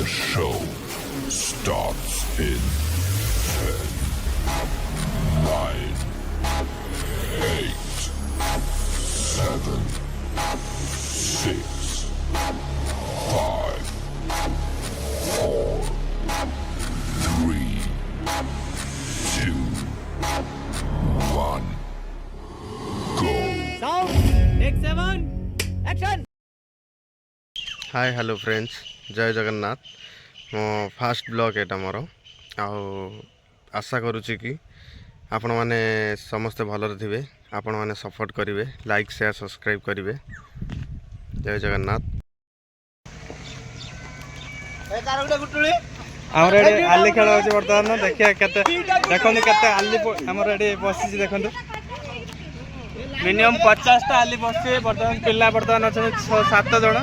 show starts in 10, 9, 8, 7, 6, 5, 4, 3, 2, 1, go. Sound, take 7, action. Hi hello friends जय जगन्नाथ मो fast blog एटा मोर आशा करुच्ची कि आपण मैंने समस्ते भलरे थे आपण मैंने सपोर्ट करेंगे लाइक शेयर सब्सक्राइब करेंगे जय जगन्नाथ आमर एडी आली खेल होची बर्तमान देखिए केते देखंतु केते आली आमर एडी बसिची देखंतु मिनिमम 50 टा आली बसছে बर्तमान पिल्ला बर्तमान अछि 6-7 जण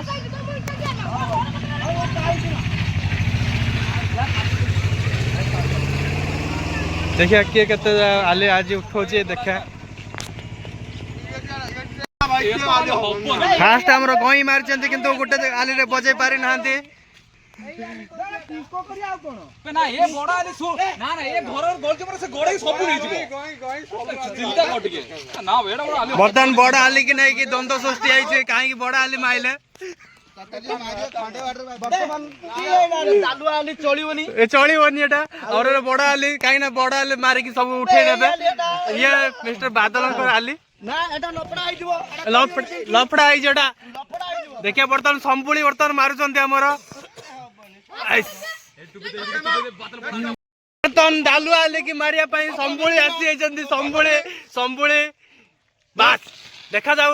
देखिए किए केते आली आज उठौची देखा फास्ट हमर गई मारचंती किंतु गुटे आली रे बजै पारि नाहंती ना ये बड़ा आली सु ना ना ये घर गोल के पर से गोड़े सब नहीं जीवो चिंता कट के ना बेड़ा बड़ा आली बर्तमान बड़ा आली की नहीं कि द्वंद्व सृष्टि आइছে काहे कि बड़ा आली माइले ए चलिबनी एटा और बड़ा आली काहे ना बड़ा आली मारी की सब उठे नेबे ये मिस्टर बादलकर आली ना एटा लपड़ा आइ जीवो लफड़ा आई जेटा देखिए बर्तमान संपुली बर्तमान मारुचंती हमर बर्तमान डालू आले की मारिया पाई संपुली आसी आइचंती संपुली बस देखा जाऊ